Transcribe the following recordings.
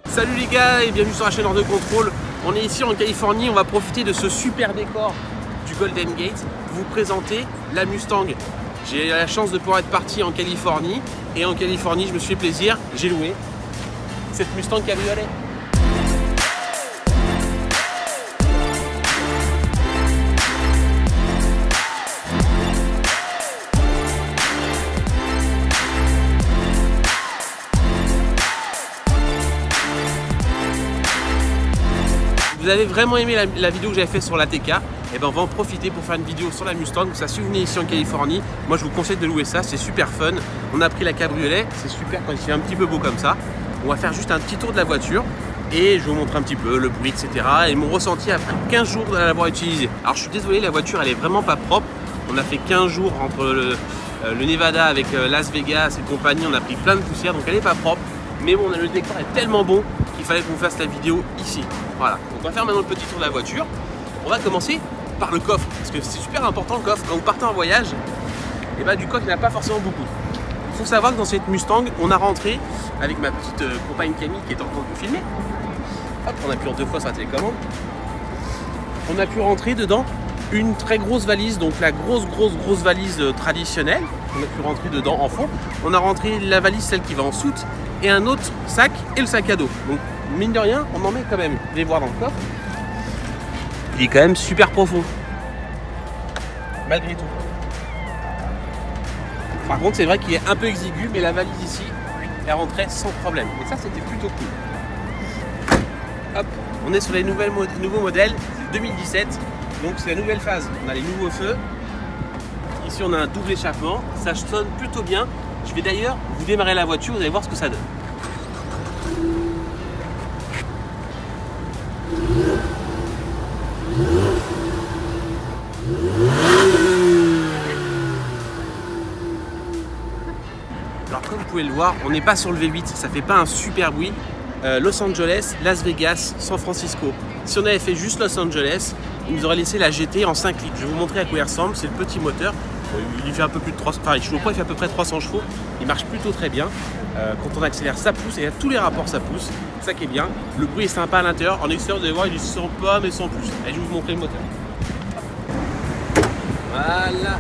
Salut les gars et bienvenue sur la chaîne Hors de Contrôle. On est ici en Californie, on va profiter de ce super décor du Golden Gate pour vous présenter la Mustang. J'ai la chance de pouvoir être parti en Californie et en Californie je me suis fait plaisir, j'ai loué cette Mustang cabriolet. Vous avez vraiment aimé la vidéo que j'avais fait sur l'ATK, et ben on va en profiter pour faire une vidéo sur la Mustang. Ça, si vous venez ici en Californie, moi je vous conseille de louer ça, c'est super fun. On a pris la cabriolet, c'est super quand il fait un petit peu beau comme ça. On va faire juste un petit tour de la voiture et je vais vous montrer un petit peu le bruit, etc. Et mon ressenti après 15 jours de l'avoir utilisé. Alors je suis désolé, la voiture elle est vraiment pas propre. On a fait 15 jours entre le Nevada avec Las Vegas et compagnie, on a pris plein de poussière, donc elle est pas propre. Mais bon, le décor est tellement bon qu'il fallait qu'on fasse la vidéo ici. Voilà, donc on va faire maintenant le petit tour de la voiture. On va commencer par le coffre, parce que c'est super important le coffre. Quand vous partez en voyage, et ben, du coffre il n'y en a pas forcément beaucoup. Il faut savoir que dans cette Mustang, on a rentré avec ma petite compagne Camille qui est en train de filmer. Hop, on appuie en 2 fois sur la télécommande. On a pu rentrer dedans une très grosse valise, donc la grosse valise traditionnelle. On a pu rentrer dedans en fond. On a rentré la valise, celle qui va en soute, et un autre sac et le sac à dos. Donc mine de rien, on en met quand même. Vous allez voir dans le coffre, il est quand même super profond, malgré tout. Par contre, c'est vrai qu'il est un peu exigu, mais la valise ici, elle rentrait sans problème. Et ça, c'était plutôt cool. Hop, on est sur les nouveaux modèles 2017. Donc c'est la nouvelle phase. On a les nouveaux feux. Ici, on a un double échappement. Ça sonne plutôt bien. Je vais d'ailleurs vous démarrer la voiture, vous allez voir ce que ça donne. Alors comme vous pouvez le voir, on n'est pas sur le V8, ça fait pas un super bruit. Los Angeles, Las Vegas, San Francisco. Si on avait fait juste Los Angeles, il nous aurait laissé la GT en 5 litres. Je vais vous montrer à quoi il ressemble. C'est le petit moteur. Il fait un peu plus de 300, enfin, je ne crois qu'il fait à peu près 300 chevaux. Il marche plutôt très bien. Quand on accélère, ça pousse. Et à tous les rapports, ça pousse. C'est ça qui est bien. Le bruit est sympa à l'intérieur. En extérieur, vous allez voir, il est sans pas, mais sans plus. Allez, je vais vous montrer le moteur. Voilà.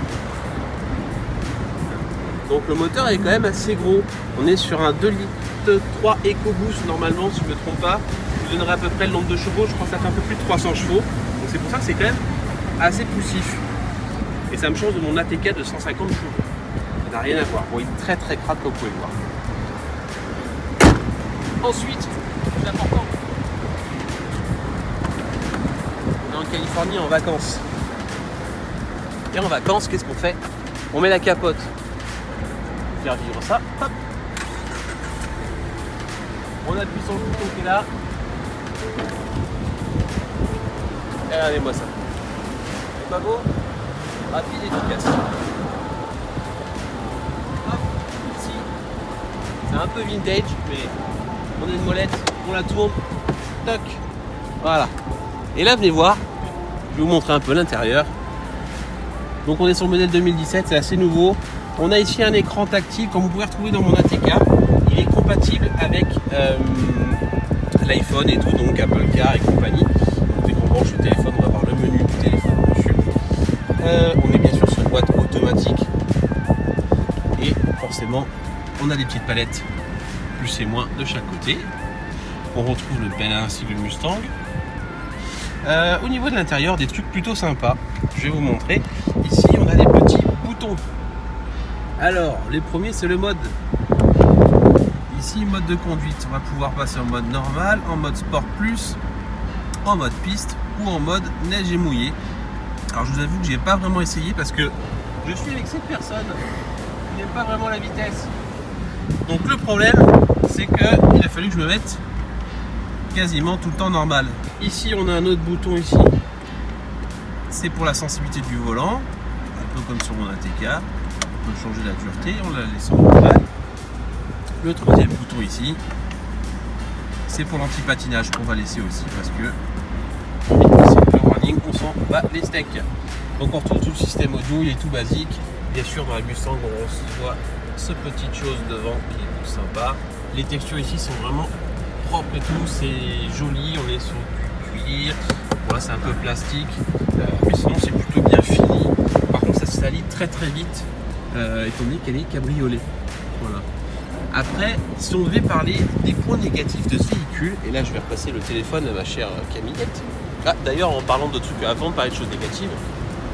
Donc le moteur est quand même assez gros. On est sur un 2 litres 3 EcoBoost normalement, si je ne me trompe pas. Je vous donnerai à peu près le nombre de chevaux. Je crois que ça fait un peu plus de 300 chevaux. Donc c'est pour ça que c'est quand même assez poussif. Et ça me change de mon ATK de 150 chevaux. Ça n'a rien à voir. Bon, il est très crade comme vous pouvez le voir. Ensuite, plus important, on est en Californie en vacances. Et en vacances, qu'est-ce qu'on fait? On met la capote. Faire vivre ça. Hop. On appuie sur le bouton qui est là. Et regardez-moi ça. C'est pas beau? Rapide et efficace. Hop, ici, c'est un peu vintage, mais on a une molette, on la tourne, toc, voilà. Et là, venez voir, je vais vous montrer un peu l'intérieur. Donc on est sur le modèle 2017, c'est assez nouveau. On a ici un écran tactile, comme vous pouvez retrouver dans mon ATK. Il est compatible avec l'iPhone et tout, donc Apple Car et compagnie. Donc dès qu'on branche le téléphone, on va voir le menu du téléphone dessus. On est bien sûr sur une boîte automatique et forcément on a des petites palettes plus et moins de chaque côté. On retrouve le bel ainsi que le Mustang. Au niveau de l'intérieur, des trucs plutôt sympas. Je vais vous montrer. Ici on a des petits boutons. Alors les premiers, c'est le mode. Ici mode de conduite. On va pouvoir passer en mode normal, en mode sport plus, en mode piste ou en mode neige et mouillé. Alors je vous avoue que j'ai pas vraiment essayé parce que je suis avec cette personne qui n'aime pas vraiment la vitesse. Donc le problème, c'est qu'il a fallu que je me mette quasiment tout le temps normal. Ici on a un autre bouton ici. C'est pour la sensibilité du volant, un peu comme sur mon ATK. On peut changer la dureté, on la laisse en normal. Le troisième bouton ici, c'est pour l'anti-patinage qu'on va laisser aussi parce que c'est le warning, on s'en bat les steaks. Donc on retrouve tout le système audio, il est tout basique. Bien sûr, dans la Mustang, on reçoit ce petite chose devant qui est tout sympa. Les textures ici sont vraiment propres et tout, c'est joli, on est sur du cuir. Voilà, c'est un peu plastique, mais sinon c'est plutôt bien fini. Par contre, ça se salit très vite, étant donné qu'elle est cabriolet. Voilà. Après, si on devait parler des points négatifs de ce véhicule, et là je vais repasser le téléphone à ma chère Camillette. Ah, d'ailleurs, en parlant de trucs, avant de parler de choses négatives,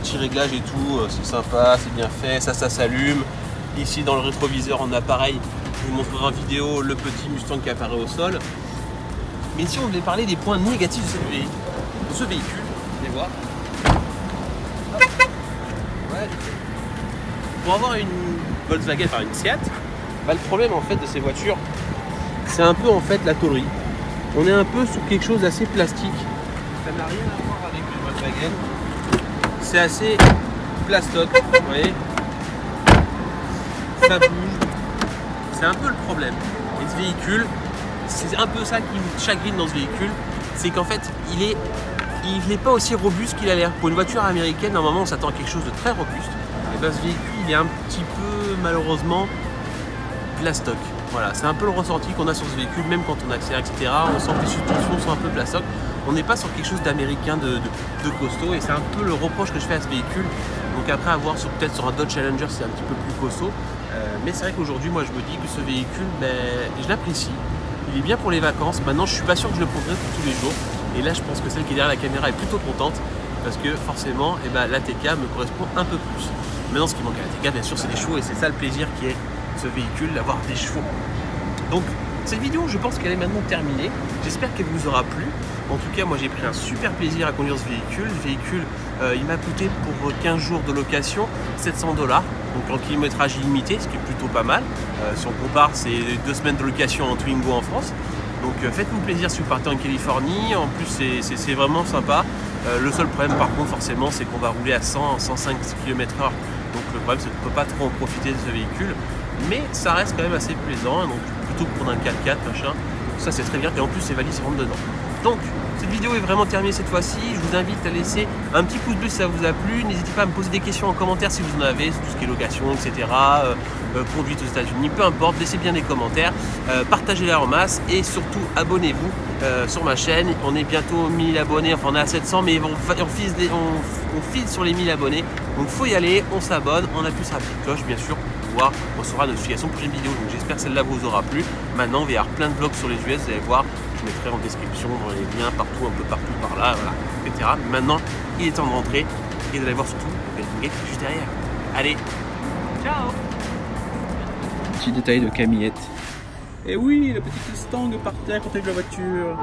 petit réglage et tout, c'est sympa, c'est bien fait, ça s'allume. Ici dans le rétroviseur en appareil, je vous montrerai en vidéo le petit Mustang qui apparaît au sol. Mais si on devait parler des points négatifs de ce véhicule, vous allez voir. Ouais. Pour avoir une Volkswagen, enfin une Seat, bah, le problème en fait de ces voitures, c'est un peu en fait la tôlerie. On est un peu sur quelque chose d'assez plastique. Ça n'a rien à voir avec le Volkswagen. C'est assez plastoc, vous voyez. Ça bouge. C'est un peu le problème. Et ce véhicule, c'est un peu ça qui me chagrine dans ce véhicule, c'est qu'en fait, il n'est pas aussi robuste qu'il a l'air. Pour une voiture américaine, normalement, on s'attend à quelque chose de très robuste. Et bien, ce véhicule, il est un petit peu, malheureusement, plastoc. Voilà, c'est un peu le ressenti qu'on a sur ce véhicule, même quand on accélère, etc. On sent que les suspensions sont un peu plastoc. On n'est pas sur quelque chose d'américain, de costaud, et c'est un peu le reproche que je fais à ce véhicule. Donc après, avoir peut-être sur un Dodge Challenger, c'est un petit peu plus costaud. Mais c'est vrai qu'aujourd'hui, moi, je me dis que ce véhicule, je l'apprécie. Il est bien pour les vacances. Maintenant, je suis pas sûr que je le prendrai pour tous les jours. Et là, je pense que celle qui est derrière la caméra est plutôt contente parce que forcément, l'ATK me correspond un peu plus. Maintenant, ce qui manque à l'ATK, bien sûr, c'est des chevaux, et c'est ça le plaisir qui est ce véhicule, d'avoir des chevaux. Donc, cette vidéo, je pense qu'elle est maintenant terminée. J'espère qu'elle vous aura plu. En tout cas, moi, j'ai pris un super plaisir à conduire ce véhicule. Le véhicule, il m'a coûté pour 15 jours de location 700 $, donc en kilométrage illimité, ce qui est plutôt pas mal. Si on compare, c'est 2 semaines de location en Twingo en France. Donc faites-vous plaisir si vous partez en Californie. En plus, c'est vraiment sympa. Le seul problème, par contre, forcément, c'est qu'on va rouler à 100, 105 km/h. Donc le problème, c'est qu'on ne peut pas trop en profiter de ce véhicule. Mais ça reste quand même assez plaisant. Donc plutôt que prendre un 4x4, machin. Donc, ça, c'est très bien. Et en plus, ces valises rentrent dedans. Donc, cette vidéo est vraiment terminée cette fois-ci. Je vous invite à laisser un petit pouce bleu si ça vous a plu. N'hésitez pas à me poser des questions en commentaire si vous en avez, sur tout ce qui est location, etc. Conduite aux États-Unis, peu importe. Laissez bien des commentaires. Partagez-la en masse et surtout abonnez-vous sur ma chaîne. On est bientôt 1000 abonnés. Enfin, on est à 700, mais on file sur les 1000 abonnés. Donc, faut y aller. On s'abonne. On appuie sur la petite cloche, bien sûr, pour pouvoir recevoir la notification pour une vidéo. Donc, j'espère que celle-là vous aura plu. Maintenant, on va y avoir plein de vlogs sur les US. Vous allez voir. Je mettrai en description dans les liens partout, un peu partout par là, voilà, etc. Maintenant, il est temps de rentrer et d'aller voir surtout le Gate juste derrière. Allez, ciao. Petit détail de Camillette. Et oui, le petit Mustang par terre quand elle la voiture.